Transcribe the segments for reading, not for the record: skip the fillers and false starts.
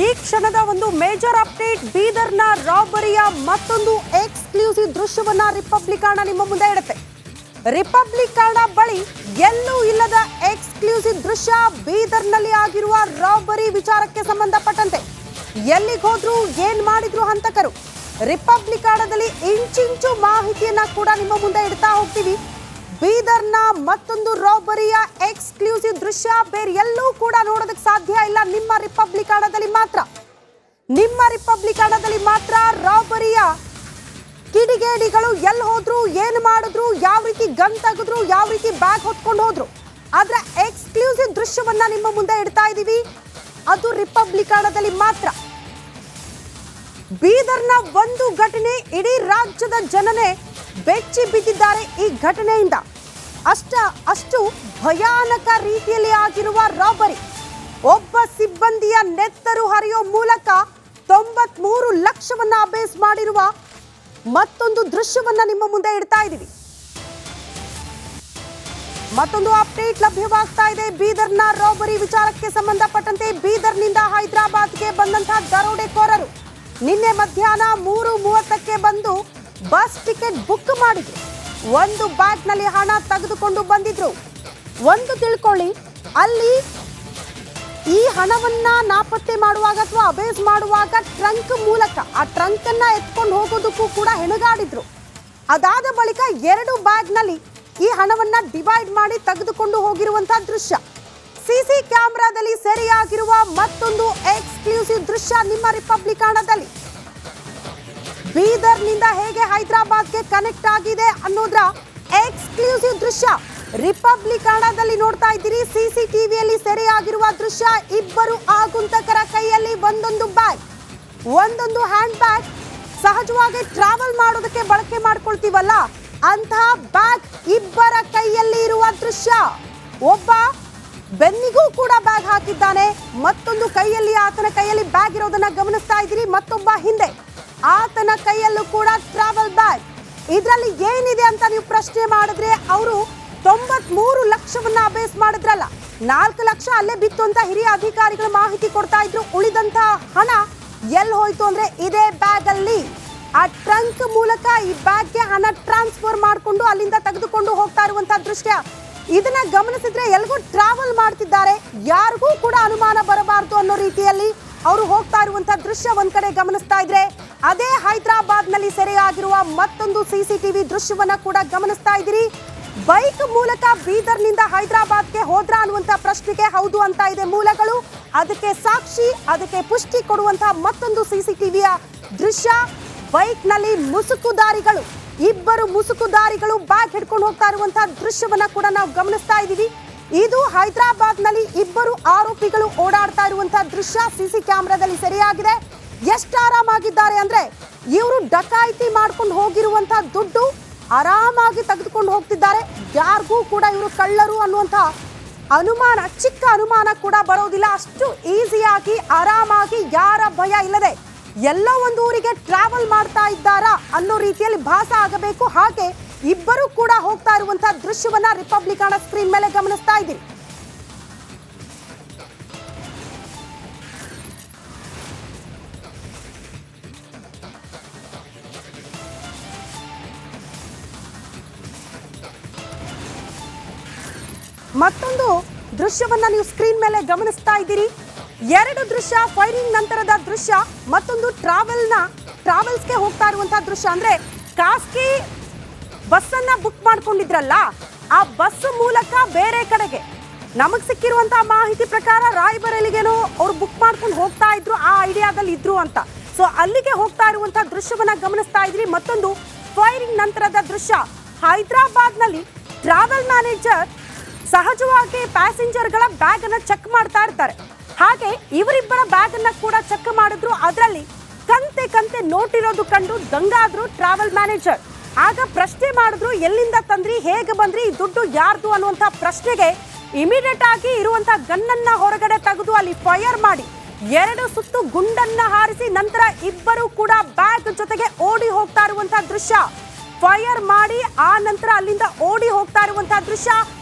ಈ ಕ್ಷಣದ ಒಂದು ಮೇಜರ್ ಅಪ್ಡೇಟ್ ಬೀದರ್ನ ರಾಬರಿಯ ಮತ್ತೊಂದು ಎಕ್ಸ್ಕ್ಲೂಸಿವ್ ದೃಶ್ಯವನ್ನ ರಿಪಬ್ಲಿಕ್ ನಿಮ್ಮ ಮುಂದೆ ಇಡುತ್ತೆ. ರಿಪಬ್ಲಿಕ್ ಬಳಿ ಎಲ್ಲೂ ಇಲ್ಲದ ಎಕ್ಸ್ಕ್ಲೂಸಿವ್ ದೃಶ್ಯ ಬೀದರ್ನಲ್ಲಿ ಆಗಿರುವ ರಾಬರಿ ವಿಚಾರಕ್ಕೆ ಸಂಬಂಧಪಟ್ಟಂತೆ ಎಲ್ಲಿಗೆ ಹೋದ್ರು ಏನ್ ಮಾಡಿದ್ರು ಹಂತಕರು ರಿಪಬ್ಲಿಕ್ ಇಂಚಿಂಚು ಮಾಹಿತಿಯನ್ನ ಕೂಡ ನಿಮ್ಮ ಮುಂದೆ ಇಡ್ತಾ ಹೋಗ್ತೀವಿ. ಬೀದರ್ನ ಮತ್ತೊಂದು ರಾಬರಿಯ ಎಕ್ಸ್ಕ್ಲೂಸಿವ್ ದೃಶ್ಯ ಬೇರೆ ಎಲ್ಲೂ ಕೂಡ ನೋಡೋದಕ್ಕೆ ಸಾಧ್ಯ ಇಲ್ಲ. ನಿಮ್ಮ ರಿಪಬ್ಲಿಕ್ ಮಾತ್ರ ರಾಬರಿಯ ಕಿಡಿಗೇಡಿಗಳು ಎಲ್ಲಿ ಹೋದ್ರು, ಏನು ಮಾಡಿದ್ರು, ಯಾವ ರೀತಿ ಗನ್ ತೆಗೆದ್ರು, ಯಾವ ರೀತಿ ಬ್ಯಾಗ್ ಹೊತ್ಕೊಂಡು ಹೋದ್ರು, ಅದರ ಎಕ್ಸ್ಕ್ಲೂಸಿವ್ ದೃಶ್ಯವನ್ನ ನಿಮ್ಮ ಮುಂದೆ ಇಡ್ತಾ ಇದ್ದೀವಿ. ಅದು ರಿಪಬ್ಲಿಕ್ ಮಾತ್ರ. ಬೀದರ್ನ ಒಂದು ಘಟನೆ ಇಡೀ ರಾಜ್ಯದ ಜನನೇ ಬೆಚ್ಚಿ ಬಿದ್ದಿದ್ದಾರೆ. ಈ ಘಟನೆಯಿಂದ ಅಷ್ಟು ಭಯಾನಕ ರೀತಿಯಲ್ಲಿ ಆಗಿರುವ ರಾಬರಿ, ಒಬ್ಬ ಸಿಬ್ಬಂದಿಯ ನೆತ್ತರು ಹರಿಯೋ ಮೂಲಕ 93 ಲಕ್ಷವನ್ನ ಅಬೇಸ್ ಮಾಡಿರುವ ಮತ್ತೊಂದು ದೃಶ್ಯವನ್ನ ನಿಮ್ಮ ಮುಂದೆ ಇಡ್ತಾ ಇದ್ದೀವಿ. ಮತ್ತೊಂದು ಅಪ್ಡೇಟ್ ಲಭ್ಯವಾಗ್ತಾ ಇದೆ. ಬೀದರ್ನ ರಾಬರಿ ವಿಚಾರಕ್ಕೆ ಸಂಬಂಧಪಟ್ಟಂತೆ ಬೀದರ್ನಿಂದ ಹೈದರಾಬಾದ್ಗೆ ಬಂದಂತಹ ದರೋಡೆಕೋರರು ನಿನ್ನೆ ಮಧ್ಯಾಹ್ನ 3:30ಕ್ಕೆ ಬಂದು ಬಸ್ ಟಿಕೆಟ್ ಬುಕ್ ಮಾಡಿದ್ರು. ಒಂದು ಬ್ಯಾಗ್ನಲ್ಲಿ ಹಣ ತೆಗೆದುಕೊಂಡು ಬಂದಿದ್ರು. ಒಂದು ತಿಳ್ಕೊಳ್ಳಿ, ಅಲ್ಲಿ ಈ ಹಣವನ್ನ ನಾಪತ್ತೆ ಮಾಡುವಾಗ ಅಥವಾ ಅಬೇಸ್ ಮಾಡುವಾಗ ಟ್ರಂಕ್ ಮೂಲಕ ಆ ಟ್ರಂಕ್ ಅನ್ನ ಎತ್ಕೊಂಡು ಹೋಗೋದಕ್ಕೂ ಕೂಡ ಹೆಣಗಾಡಿದ್ರು. ಅದಾದ ಬಳಿಕ 2 ಬ್ಯಾಗ್ನಲ್ಲಿ ಈ ಹಣವನ್ನ ಡಿವೈಡ್ ಮಾಡಿ ತೆಗೆದುಕೊಂಡು ಹೋಗಿರುವಂತಹ ದೃಶ್ಯ ಸಿಸಿ ಕ್ಯಾಮೆರಾದಲ್ಲಿ ಸೆರೆಯಾಗಿರುವ ಮತ್ತೊಂದು ಎಕ್ಸ್ಕ್ಲೂಸಿವ್ ದೃಶ್ಯ ನಿಮ್ಮ ರಿಪಬ್ಲಿಕ್ ಬೀದರ್ನಿಂದ ಹೇಗೆ ಹೈದರಾಬಾದ್ಗೆ ಕನೆಕ್ಟ್ ಆಗಿದೆ ಅನ್ನೋದ್ರ ಎಕ್ಸ್ಕ್ಲೂಸಿವ್ ದೃಶ್ಯ ರಿಪಬ್ಲಿಕ್ ನೋಡ್ತಾ ಇದ್ದೀರಿ. ಸಿಸಿಟಿವಿಯಲ್ಲಿ ಸೆರೆಯಾಗಿರುವ ದೃಶ್ಯ. ಇಬ್ಬರು ಆಗುಂತಕರ ಕೈಯಲ್ಲಿ ಒಂದೊಂದು ಬ್ಯಾಗ್, ಒಂದೊಂದು ಹ್ಯಾಂಡ್ ಬ್ಯಾಗ್. ಸಹಜವಾಗಿ ಟ್ರಾವೆಲ್ ಮಾಡೋದಕ್ಕೆ ಬಳಕೆ ಮಾಡ್ಕೊಳ್ತೀವಲ್ಲ, ಅಂತಹ ಬ್ಯಾಗ್ ಇಬ್ಬರ ಕೈಯಲ್ಲಿ ಇರುವ ದೃಶ್ಯ. ಒಬ್ಬ ಬೆನ್ನಿಗೂ ಕೂಡ ಬ್ಯಾಗ್ ಹಾಕಿದ್ದಾನೆ, ಮತ್ತೊಂದು ಕೈಯಲ್ಲಿ ಆತನ ಕೈಯಲ್ಲಿ ಬ್ಯಾಗ್ ಇರೋದನ್ನ ಗಮನಿಸ್ತಾ ಇದ್ದೀರಿ. ಮತ್ತೊಬ್ಬ ಹಿಂದೆ ಆತನ ಕೈಯಲ್ಲೂ ಕೂಡ ಟ್ರಾವೆಲ್ ಬ್ಯಾಗ್. ಇದರಲ್ಲಿ ಏನಿದೆ ಅಂತ ನೀವು ಪ್ರಶ್ನೆ ಮಾಡಿದ್ರೆ, ಅವರು 93 ಲಕ್ಷವನ್ನ ಅಬೇಸ್ ಮಾಡಿದ್ರಲ್ಲ, 4 ಲಕ್ಷ ಅಲ್ಲೇ ಬಿತ್ತು ಅಂತ ಹಿರಿಯ ಅಧಿಕಾರಿಗಳು ಮಾಹಿತಿ ಕೊಡ್ತಾ ಇದ್ರು. ಉಳಿದಂತ ಹಣ ಎಲ್ಲಿ ಹೋಯ್ತು ಅಂದ್ರೆ ಇದೇ ಬ್ಯಾಗ್ ಅಲ್ಲಿ ಆ ಟ್ರಂಕ್ ಮೂಲಕ ಈ ಬ್ಯಾಗ್ಗೆ ಹಣ ಟ್ರಾನ್ಸ್ಫರ್ ಮಾಡಿಕೊಂಡು ಅಲ್ಲಿಂದ ತೆಗೆದುಕೊಂಡು ಹೋಗ್ತಾ ಇರುವಂತಹ ದೃಶ್ಯ. ಇದನ್ನ ಗಮನಿಸಿದ್ರೆ ಎಲ್ಗೂ ಟ್ರಾವೆಲ್ ಮಾಡ್ತಿದ್ದಾರೆ, ಯಾರಿಗೂ ಕೂಡ ಅನುಮಾನ ಬರಬಾರದು ಅನ್ನೋ ರೀತಿಯಲ್ಲಿ ಅವರು ಹೋಗ್ತಾ ಇರುವಂತಹ ದೃಶ್ಯ ಒಂದ್ ಕಡೆ ಗಮನಿಸ್ತಾ ಇದ್ರೆ, ಅದೇ ಹೈದರಾಬಾದ್ ನಲ್ಲಿ ಸೆರೆಯಾಗಿರುವ ಮತ್ತೊಂದು ಸಿಸಿಟಿವಿ ದೃಶ್ಯವನ್ನ ಕೂಡ ಗಮನಿಸ್ತಾ ಇದ್ದೀರಿ. ಬೈಕ್ ಮೂಲಕ ಬೀದರ್ನಿಂದ ಹೈದರಾಬಾದ್ಗೆ ಹೋದ್ರ ಅನ್ನುವಂತ ಪ್ರಶ್ನೆಗೆ ಹೌದು ಅಂತ ಇದೆ ಮೂಲಗಳು. ಅದಕ್ಕೆ ಸಾಕ್ಷಿ, ಅದಕ್ಕೆ ಪುಷ್ಟಿ ಕೊಡುವಂತಹ ಮತ್ತೊಂದು ಸಿಸಿಟಿವಿಯ ದೃಶ್ಯ. ಬೈಕ್ ನಲ್ಲಿ ಮುಸುಕುದಾರಿಗಳು, ಇಬ್ಬರು ಮುಸುಕುದಾರಿಗಳು ಬ್ಯಾಗ್ ಹಿಡ್ಕೊಂಡು ಹೋಗ್ತಾ ಇರುವಂತಹ ದೃಶ್ಯವನ್ನ ಕೂಡ ನಾವು ಗಮನಿಸ್ತಾ ಇದ್ದೀವಿ. ಇದು ಹೈದರಾಬಾದ್ ನಲ್ಲಿ ಇಬ್ಬರು ಆರೋಪಿಗಳು ಓಡಾಡ್ತಾ ಇರುವಂತಹ ದೃಶ್ಯ ಸಿಸಿ ಕ್ಯಾಮೆರಾದಲ್ಲಿ ಸೆರೆಯಾಗಿದೆ. ಎಷ್ಟು ಆರಾಮಾಗಿದ್ದಾರೆ ಅಂದ್ರೆ, ಇವರು ಡಕಾಯಿತಿ ಮಾಡ್ಕೊಂಡು ಹೋಗಿರುವಂತಹ ದುಡ್ಡು ಆರಾಮಾಗಿ ತೆಗೆದುಕೊಂಡು ಹೋಗ್ತಿದ್ದಾರೆ. ಯಾರಿಗೂ ಕೂಡ ಇವರು ಕಳ್ಳರು ಅನ್ನುವಂತಹ ಅನುಮಾನ, ಚಿಕ್ಕ ಅನುಮಾನ ಕೂಡ ಬರೋದಿಲ್ಲ. ಅಷ್ಟು ಈಸಿಯಾಗಿ ಆರಾಮಾಗಿ ಯಾರ ಭಯ ಇಲ್ಲದೆ ಎಲ್ಲೋ ಒಂದು ಊರಿಗೆ ಟ್ರಾವೆಲ್ ಮಾಡ್ತಾ ಇದ್ದಾರಾ ಅನ್ನೋ ರೀತಿಯಲ್ಲಿ ಭಾಸ ಆಗಬೇಕು. ಹಾಗೆ ಇಬ್ಬರು ಕೂಡ ಹೋಗ್ತಾ ಇರುವಂತಹ ದೃಶ್ಯವನ್ನ ರಿಪಬ್ಲಿಕ್ ಸ್ಕ್ರೀನ್ ಮೇಲೆ ಗಮನಿಸ್ತಾ ಇದ್ದೀರಿ. ಮತ್ತೊಂದು ದೃಶ್ಯವನ್ನ ನೀವು ಸ್ಕ್ರೀನ್ ಮೇಲೆ ಗಮನಿಸ್ತಾ ಇದ್ದೀರಿ. 2 ದೃಶ್ಯ, ಫೈರಿಂಗ್ ನಂತರದ ದೃಶ್ಯ, ಮತ್ತೊಂದು ಟ್ರಾವೆಲ್ಸ್ಗೆ ಹೋಗ್ತಾ ಇರುವಂತಹ ದೃಶ್ಯ. ಅಂದ್ರೆ ಖಾಸಗಿ ಬಸ್ ಅನ್ನ ಬುಕ್ ಮಾಡ್ಕೊಂಡಿದ್ರಲ್ಲ, ಆ ಬಸ್ ಮೂಲಕ ಬೇರೆ ಕಡೆಗೆ ನಮಗ್ ಸಿಕ್ಕಿರುವಂತಹ ಮಾಹಿತಿ ಪ್ರಕಾರ ರಾಯಬರೇಲಿಗೇನೋ ಅವ್ರು ಬುಕ್ ಮಾಡ್ಕೊಂಡು ಹೋಗ್ತಾ ಇದ್ರು, ಆ ಐಡಿಯಾದಲ್ಲಿ ಇದ್ರು ಅಂತ. ಸೊ ಅಲ್ಲಿಗೆ ಹೋಗ್ತಾ ಇರುವಂತಹ ದೃಶ್ಯವನ್ನ ಗಮನಿಸ್ತಾ ಇದ್ರಿ. ಮತ್ತೊಂದು ಫೈರಿಂಗ್ ನಂತರದ ದೃಶ್ಯ. ಹೈದರಾಬಾದ್ ನಲ್ಲಿ ಟ್ರಾವೆಲ್ ಮ್ಯಾನೇಜರ್ ಸಹಜವಾಗಿ ಪ್ಯಾಸೆಂಜರ್ಗಳ ಬ್ಯಾಗ್ ಅನ್ನ ಚೆಕ್ ಮಾಡ್ತಾ ಇರ್ತಾರೆ. ಹಾಗೆ ಇವರಿಬ್ಬರ ಬ್ಯಾಗ್ ಅನ್ನ ಕೂಡ ಚೆಕ್ ಮಾಡಿದ್ರು. ಅದರಲ್ಲಿ ಕಂತೆ ನೋಟ್ ಇರೋದು ಕಂಡು ದಂಗಾದ್ರು ಟ್ರಾವೆಲ್ ಮ್ಯಾನೇಜರ್. ಆಗ ಪ್ರಶ್ನೆ ಮಾಡಿದ್ರು, ಎಲ್ಲಿಂದ ತಂದ್ರಿ, ಹೇಗೆ ಬಂದ್ರಿ, ಈ ದುಡ್ಡು ಯಾರ್ದು ಅನ್ನುವಂತ ಪ್ರಶ್ನೆಗೆ ಇಮಿಡಿಯೇಟ್ ಆಗಿ ಇರುವಂತಹ ಗನ್ನನ್ನ ಹೊರಗಡೆ ತೆಗೆದು ಅಲ್ಲಿ ಫೈರ್ ಮಾಡಿ 2 ಸುತ್ತು ಗುಂಡನ್ನ ಹಾರಿಸಿ ನಂತರ ಇಬ್ಬರು ಕೂಡ ಬ್ಯಾಗ್ ಜೊತೆಗೆ ಓಡಿ ಹೋಗ್ತಾ ಇರುವಂತಹ ದೃಶ್ಯ. ಫೈರ್ ಮಾಡಿ ಆ ನಂತರ ಅಲ್ಲಿಂದ ಓಡಿ ಹೋಗ್ತಾ ಇರುವಂತಹ ದೃಶ್ಯ.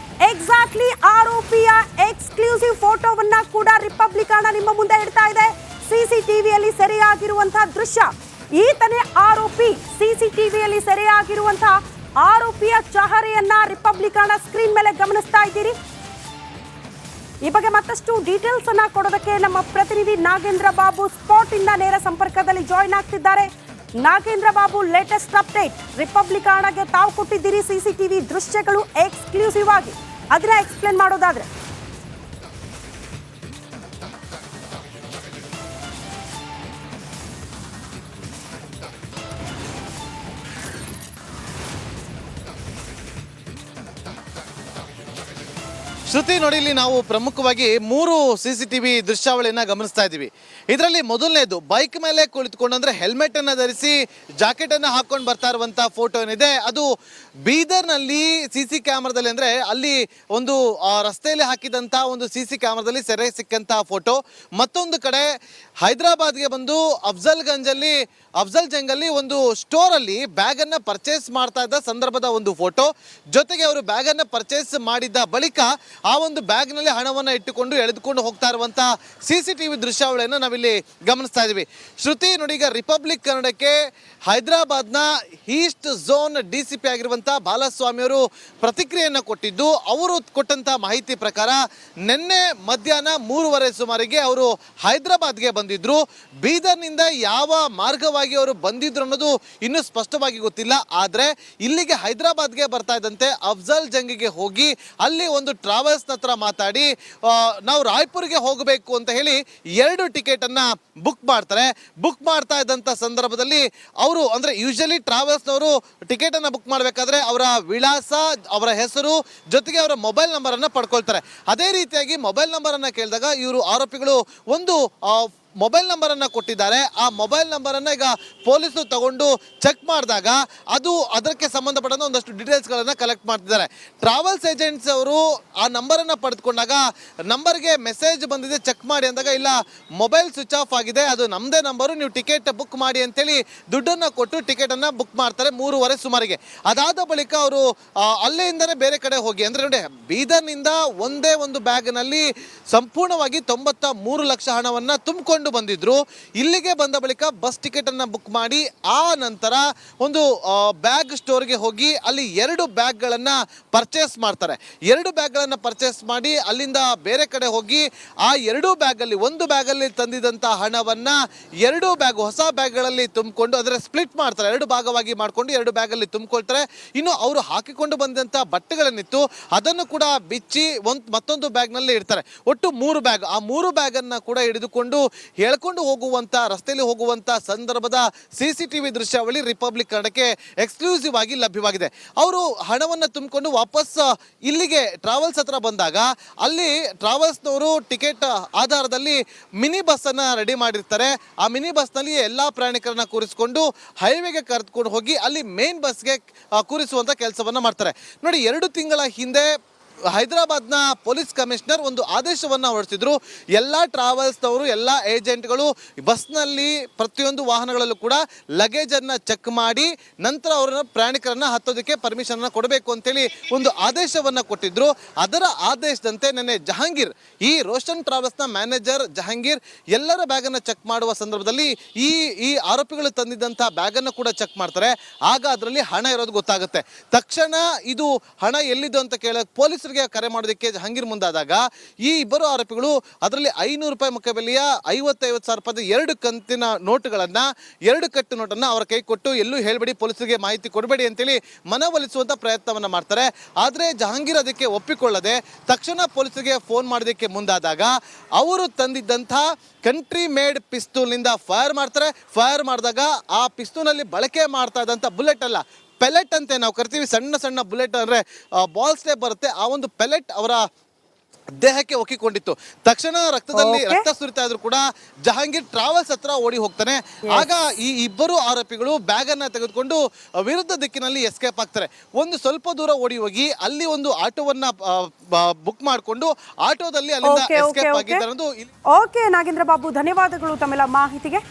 ಎಕ್ಸಾಕ್ಟ್ಲಿ ಆರೋಪಿಯ ಎಕ್ಸ್ಕ್ಲೂಸಿವ್ ಫೋಟೋವನ್ನ ಕೂಡ ರಿಪಬ್ಲಿಕ್ ನಿಮ್ಮ ಮುಂದೆ ಇಡ್ತಾ ಇದೆ. ಸಿಸಿಟಿವಿಯಲ್ಲಿ ಸೆರೆಯಾಗಿರುವಂತಹ ದೃಶ್ಯ. ಈತನೇ ಆರೋಪಿ. ಸಿಸಿಟಿವಿಯಲ್ಲಿ ಸೆರೆಯಾಗಿರುವಂತಹ ಆರೋಪಿಯ ಚಹರೆಯನ್ನ ರಿಪಬ್ಲಿಕನ ಸ್ಕ್ರೀನ್ ಮೇಲೆ ಗಮನಿಸ್ತಾ ಇದ್ದೀರಿ. ಈ ಬಗ್ಗೆ ಮತ್ತಷ್ಟು ಡೀಟೇಲ್ಸ್ ಅನ್ನ ಕೊಡೋದಕ್ಕೆ ನಮ್ಮ ಪ್ರತಿನಿಧಿ ನಾಗೇಂದ್ರ ಬಾಬು ಸ್ಪಾಟ್ ಇಂದ ನೇರ ಸಂಪರ್ಕದಲ್ಲಿ ಜಾಯಿನ್ ಆಗ್ತಿದ್ದಾರೆ. Nagendra Babu, latest update. ರಿಪಬ್ಲಿಕನ್ಗೆ ತಾವು ಕೊಟ್ಟಿದ್ದೀರಿ ಸಿಸಿಟಿವಿ ದೃಶ್ಯಗಳು ಎಕ್ಸ್ಕ್ಲೂಸಿವ್ ಆಗಿ, ಅದನ್ನ ಎಕ್ಸ್ಪ್ಲೇನ್ ಮಾಡೋದಾದ್ರೆ. ಶ್ರುತಿ, ನೋಡಿ, ಇಲ್ಲಿ ನಾವು ಪ್ರಮುಖವಾಗಿ 3 CCTV ದೃಶ್ಯಾವಳಿಯನ್ನ ಗಮನಿಸ್ತಾ ಇದ್ದೀವಿ. ಇದರಲ್ಲಿ ಮೊದಲನೇದು ಬೈಕ್ ಮೇಲೆ ಕುಳಿತುಕೊಂಡು, ಅಂದ್ರೆ ಹೆಲ್ಮೆಟ್ ಅನ್ನ ಧರಿಸಿ ಜಾಕೆಟ್ ಅನ್ನ ಹಾಕೊಂಡು ಬರ್ತಾ ಇರುವಂತಹ ಫೋಟೋ ಏನಿದೆ, ಅದು ಬೀದರ್ನಲ್ಲಿ CC ಕ್ಯಾಮ್ರಾದಲ್ಲಿ, ಅಂದ್ರೆ ಅಲ್ಲಿ ಒಂದು ರಸ್ತೆಯಲ್ಲಿ ಹಾಕಿದಂತಹ ಒಂದು CC ಕ್ಯಾಮ್ರಾದಲ್ಲಿ ಸೆರೆ ಸಿಕ್ಕಂತಹ ಫೋಟೋ. ಮತ್ತೊಂದು ಕಡೆ ಹೈದರಾಬಾದ್ಗೆ ಬಂದು ಅಫ್ಜಲ್ ಜಂಗಲ್ಲಿ ಒಂದು ಸ್ಟೋರ್ ಅಲ್ಲಿ ಬ್ಯಾಗ್ ಅನ್ನ ಪರ್ಚೇಸ್ ಮಾಡ್ತಾ ಇದ್ದ ಸಂದರ್ಭದ ಒಂದು ಫೋಟೋ. ಜೊತೆಗೆ ಅವರು ಬ್ಯಾಗ್ ಅನ್ನ ಪರ್ಚೇಸ್ ಮಾಡಿದ ಬಳಿಕ ಆ ಒಂದು ಬ್ಯಾಗ್ ನಲ್ಲಿ ಹಣವನ್ನ ಇಟ್ಟುಕೊಂಡು ಎಳೆದುಕೊಂಡು ಹೋಗ್ತಾ ಇರುವಂತಹ CCTV ದೃಶ್ಯಾವಳಿಯನ್ನು ನಾವಿಲ್ಲಿ ಗಮನಿಸ್ತಾ ಇದೀವಿ. ಶ್ರುತಿ, ನೋಡಿ, ಈಗ ರಿಪಬ್ಲಿಕ್ ಕನ್ನಡಕ್ಕೆ ಹೈದರಾಬಾದ್ನ ಈಸ್ಟ್ ಝೋನ್ DCP ಆಗಿರುವಂತಹ ಬಾಲಸ್ವಾಮಿ ಅವರು ಪ್ರತಿಕ್ರಿಯೆಯನ್ನು ಕೊಟ್ಟಿದ್ದು. ಅವರು ಕೊಟ್ಟಂತಹ ಮಾಹಿತಿ ಪ್ರಕಾರ ನಿನ್ನೆ ಮಧ್ಯಾಹ್ನ 3:30 ಸುಮಾರಿಗೆ ಅವರು ಹೈದರಾಬಾದ್ಗೆ ಬಂದಿದ್ರು. ಬೀದರ್ನಿಂದ ಯಾವ ಮಾರ್ಗವಾಗಿ ಅವರು ಬಂದಿದ್ರು ಅನ್ನೋದು ಇನ್ನೂ ಸ್ಪಷ್ಟವಾಗಿ ಗೊತ್ತಿಲ್ಲ. ಆದ್ರೆ ಇಲ್ಲಿಗೆ ಹೈದರಾಬಾದ್ಗೆ ಬರ್ತಾ ಇದ್ದಂತೆ ಅಫ್ಜಲ್ ಜಂಗಿಗೆ ಹೋಗಿ ಅಲ್ಲಿ ಒಂದು ಟ್ರಾವೆಲ್ಸ್ ಹತ್ರ ಮಾತಾಡಿ ನಾವು ರಾಯ್ಪುರ್ಗೆ ಹೋಗಬೇಕು ಅಂತ ಹೇಳಿ 2 ಟಿಕೆಟ್ ಅನ್ನ ಬುಕ್ ಮಾಡ್ತಾರೆ. ಬುಕ್ ಮಾಡ್ತಾ ಇದ್ದಂತ ಸಂದರ್ಭದಲ್ಲಿ ಅವರು, ಅಂದ್ರೆ ಯೂಶಲಿ ಟ್ರಾವೆಲ್ಸ್ ನವರು ಟಿಕೆಟ್ ಅನ್ನ ಬುಕ್ ಮಾಡಬೇಕಾದ್ರೆ ಅವರ ವಿಳಾಸ, ಅವರ ಹೆಸರು, ಜೊತೆಗೆ ಅವರ ಮೊಬೈಲ್ ನಂಬರ್ ಅನ್ನ ಪಡ್ಕೊಳ್ತಾರೆ. ಅದೇ ರೀತಿಯಾಗಿ ಮೊಬೈಲ್ ನಂಬರ್ ಅನ್ನ ಕೇಳಿದಾಗ ಇವರು ಆರೋಪಿಗಳು ಒಂದು ಮೊಬೈಲ್ ನಂಬರ್ ಅನ್ನ ಕೊಟ್ಟಿದ್ದಾರೆ. ಆ ಮೊಬೈಲ್ ನಂಬರ್ ಅನ್ನ ಈಗ ಪೊಲೀಸರು ತಗೊಂಡು ಚೆಕ್ ಮಾಡಿದಾಗ ಅದಕ್ಕೆ ಸಂಬಂಧಪಟ್ಟ ಒಂದಷ್ಟು ಡೀಟೇಲ್ಸ್ ಗಳನ್ನ ಕಲೆಕ್ಟ್ ಮಾಡ್ತಿದ್ದಾರೆ. ಟ್ರಾವೆಲ್ಸ್ ಏಜೆಂಟ್ಸ್ ಅವರು ಆ ನಂಬರ್ ಅನ್ನ ಪಡೆದುಕೊಂಡಾಗ ನಂಬರ್ಗೆ ಮೆಸೇಜ್ ಬಂದಿದೆ, ಚೆಕ್ ಮಾಡಿ ಅಂದಾಗ ಇಲ್ಲ, ಮೊಬೈಲ್ ಸ್ವಿಚ್ ಆಫ್ ಆಗಿದೆ, ಅದು ನಮ್ಮದೇ ನಂಬರು, ನೀವು ಟಿಕೆಟ್ ಬುಕ್ ಮಾಡಿ ಅಂತೇಳಿ ದುಡ್ಡನ್ನ ಕೊಟ್ಟು ಟಿಕೆಟ್ ಅನ್ನ ಬುಕ್ ಮಾಡ್ತಾರೆ 3:30 ಸುಮಾರಿಗೆ. ಅದಾದ ಬಳಿಕ ಅವರು ಅಲ್ಲಿಂದನೇ ಬೇರೆ ಕಡೆ ಹೋಗಿ, ಅಂದ್ರೆ ನೋಡಿ, ಬೀದರ್ನಿಂದ ಒಂದೇ ಒಂದು ಬ್ಯಾಗ್ ನಲ್ಲಿ ಸಂಪೂರ್ಣವಾಗಿ 93 ಲಕ್ಷ ಹಣವನ್ನ ತುಂಬಿಕೊಂಡು ಬಂದಿದ್ರು. ಇಲ್ಲಿಗೆ ಬಂದ ಬಳಿಕ ಬಸ್ ಟಿಕೆಟ್ ಅನ್ನ ಬುಕ್ ಮಾಡಿ ಆ ನಂತರ ಒಂದು ಬ್ಯಾಗ್ ಸ್ಟೋರ್ಗೆ ಹೋಗಿ ಅಲ್ಲಿ 2 ಬ್ಯಾಗ್ಗಳನ್ನ ಪರ್ಚೇಸ್ ಮಾಡ್ತಾರೆ. 2 ಬ್ಯಾಗ್ಗಳನ್ನ ಪರ್ಚೇಸ್ ಮಾಡಿ ಅಲ್ಲಿಂದ ಬೇರೆ ಕಡೆ ಹೋಗಿ ಆ 2 ಬ್ಯಾಗಲ್ಲಿ, ಒಂದು ಬ್ಯಾಗಲ್ಲಿ ತಂದಿದಂತ ಹಣವನ್ನ 2 ಬ್ಯಾಗ್ ಹೊಸ ಬ್ಯಾಗ್ಗಳಲ್ಲಿ ತುಂಬಿಕೊಂಡು, ಅದರ ಸ್ಪ್ಲಿಟ್ ಮಾಡ್ತಾರೆ, 2 ಭಾಗವಾಗಿ ಮಾಡ್ಕೊಂಡು 2 ಬ್ಯಾಗಲ್ಲಿ ತುಂಬಿಕೊಳ್ತಾರೆ. ಇನ್ನು ಅವರು ಹಾಕಿಕೊಂಡು ಬಂದಂತ ಬಟ್ಟೆಗಳನ್ನಿತ್ತು ಅದನ್ನು ಕೂಡ ಬಿಚ್ಚಿ ಮತ್ತೊಂದು ಬ್ಯಾಗ್ನಲ್ಲಿ ಇಡ್ತಾರೆ. ಒಟ್ಟು 3 ಬ್ಯಾಗ್. ಆ 3 ಬ್ಯಾಗ್ ಅನ್ನ ಕೂಡ ಹಿಡಿದುಕೊಂಡು ಹೇಳ್ಕೊಂಡು ಹೋಗುವಂತ, ರಸ್ತೆಯಲ್ಲಿ ಹೋಗುವಂತ ಸಂದರ್ಭದ CCTV ದೃಶ್ಯಾವಳಿ ರಿಪಬ್ಲಿಕ್ ಕನ್ನಡಕ್ಕೆ ಎಕ್ಸ್ಕ್ಲೂಸಿವ್ ಆಗಿ ಲಭ್ಯವಾಗಿದೆ. ಅವರು ಹಣವನ್ನು ತುಂಬಿಕೊಂಡು ವಾಪಸ್ ಇಲ್ಲಿಗೆ ಟ್ರಾವೆಲ್ಸ್ ಹತ್ರ ಬಂದಾಗ ಅಲ್ಲಿ ಟ್ರಾವೆಲ್ಸ್ನವರು ಟಿಕೆಟ್ ಆಧಾರದಲ್ಲಿ ಮಿನಿ ಬಸ್ ಅನ್ನ ರೆಡಿ ಮಾಡಿರ್ತಾರೆ. ಆ ಮಿನಿ ಬಸ್ ನಲ್ಲಿ ಎಲ್ಲಾ ಪ್ರಯಾಣಿಕರನ್ನ ಕೂರಿಸಿಕೊಂಡು ಹೈವೇಗೆ ಕರೆದುಕೊಂಡು ಹೋಗಿ ಅಲ್ಲಿ ಮೇನ್ ಬಸ್ಗೆ ಕೂರಿಸುವಂತ ಕೆಲಸವನ್ನ ಮಾಡ್ತಾರೆ. ನೋಡಿ, 2 ತಿಂಗಳ ಹಿಂದೆ ಹೈದರಾಬಾದ್ನ ಪೊಲೀಸ್ ಕಮಿಷನರ್ ಒಂದು ಆದೇಶವನ್ನು ಹೊರಡಿಸಿದ್ರು. ಎಲ್ಲ ಟ್ರಾವೆಲ್ಸ್ನವರು, ಎಲ್ಲ ಏಜೆಂಟ್ಗಳು ಬಸ್ನಲ್ಲಿ ಪ್ರತಿಯೊಂದು ವಾಹನಗಳಲ್ಲೂ ಕೂಡ ಲಗೇಜನ್ನು ಚೆಕ್ ಮಾಡಿ ನಂತರ ಅವರನ್ನ ಪ್ರಯಾಣಿಕರನ್ನ ಹತ್ತೋದಕ್ಕೆ ಪರ್ಮಿಷನ್ ಕೊಡಬೇಕು ಅಂತೇಳಿ ಒಂದು ಆದೇಶವನ್ನು ಕೊಟ್ಟಿದ್ರು. ಅದರ ಆದೇಶದಂತೆ ನಿನ್ನೆ ಜಹಾಂಗೀರ್, ಈ ರೋಷನ್ ಟ್ರಾವೆಲ್ಸ್ನ ಮ್ಯಾನೇಜರ್ ಜಹಾಂಗೀರ್, ಎಲ್ಲರ ಬ್ಯಾಗನ್ನು ಚೆಕ್ ಮಾಡುವ ಸಂದರ್ಭದಲ್ಲಿ ಈ ಆರೋಪಿಗಳು ತಂದಿದ್ದಂಥ ಬ್ಯಾಗನ್ನು ಕೂಡ ಚೆಕ್ ಮಾಡ್ತಾರೆ. ಆಗ ಅದರಲ್ಲಿ ಹಣ ಇರೋದು ಗೊತ್ತಾಗುತ್ತೆ. ತಕ್ಷಣ ಇದು ಹಣ ಎಲ್ಲಿದ್ದು ಅಂತ ಕೇಳಕ್ಕೆ ಪೊಲೀಸ್ ಕರೆ ಮಾಡೋದಕ್ಕೆ ಜಹಾಂಗೀರ್ ಮುಂದಾದಾಗ ಈ ಇಬ್ಬರು ಆರೋಪಿಗಳು ಅದರಲ್ಲಿ 500 ರೂಪಾಯಿ ಮುಖಬೆಲೆಯ 50,000 ರೂಪಾಯಿ 2 ಕಂತಿನ ನೋಟುಗಳನ್ನ, 2 ಕಟ್ಟು ನೋಟನ್ನ ಅವರ ಕೈ ಕೊಟ್ಟು ಎಲ್ಲೂ ಹೇಳ್ಬೇಡಿ, ಪೊಲೀಸರಿಗೆ ಮಾಹಿತಿ ಕೊಡಬೇಡಿ ಅಂತೇಳಿ ಮನವೊಲಿಸುವಂತ ಪ್ರಯತ್ನವನ್ನ ಮಾಡ್ತಾರೆ. ಆದ್ರೆ ಜಹಾಂಗೀರ್ ಅದಕ್ಕೆ ಒಪ್ಪಿಕೊಳ್ಳದೆ ತಕ್ಷಣ ಪೊಲೀಸರಿಗೆ ಫೋನ್ ಮಾಡೋದಕ್ಕೆ ಮುಂದಾದಾಗ ಅವರು ತಂದಿದ್ದಂಥ ಕಂಟ್ರಿ ಮೇಡ್ ಪಿಸ್ತೂಲ್ ನಿಂದ ಫೈರ್ ಮಾಡ್ತಾರೆ. ಫೈರ್ ಮಾಡಿದಾಗ ಆ ಪಿಸ್ತೂಲ್ ನಲ್ಲಿ ಬಳಕೆ ಮಾಡ್ತಾ ಇದ್ದಂಥ ಬುಲೆಟ್ ಅಲ್ಲ, ಪೆಲೆಟ್ ಅಂತ ನಾವು ಕರಿತೀವಿ, ಸಣ್ಣ ಸಣ್ಣ ಬುಲೆಟ್, ಅಂದ್ರೆ ಬಾಲ್ಸ್ ಟೈಪ್ ಬರುತ್ತೆ, ಆ ಒಂದು ಪೆಲೆಟ್ ಅವರ ದೇಹಕ್ಕೆ ಒಕ್ಕಿಕೊಂಡಿತ್ತು. ತಕ್ಷಣ ರಕ್ತದಲ್ಲಿ ರಕ್ತ ಸುರಿತಾ ಇದ್ರು ಕೂಡ ಜಹಾಂಗೀರ್ ಟ್ರಾವೆಲ್ಸ್ ಹತ್ರ ಓಡಿ ಹೋಗ್ತಾನೆ. ಆಗ ಈ ಇಬ್ಬರು ಆರೋಪಿಗಳು ಬ್ಯಾಗ್ ಅನ್ನ ತೆಗೆದುಕೊಂಡು ವಿರುದ್ಧ ದಿಕ್ಕಿನಲ್ಲಿ ಎಸ್ಕೇಪ್ ಆಗ್ತಾರೆ. ಒಂದು ಸ್ವಲ್ಪ ದೂರ ಓಡಿ ಹೋಗಿ ಅಲ್ಲಿ ಒಂದು ಆಟೋವನ್ನ ಬುಕ್ ಮಾಡಿಕೊಂಡು ಆಟೋದಲ್ಲಿ ಅಲ್ಲಿಂದ ಎಸ್ಕೇಪ್ ಆಗಿದ್ದಾರೆ. ಓಕೆ ನಾಗೇಂದ್ರ ಬಾಬು, ಧನ್ಯವಾದಗಳು ತಮ್ಮೆಲ್ಲ ಮಾಹಿತಿಗೆ.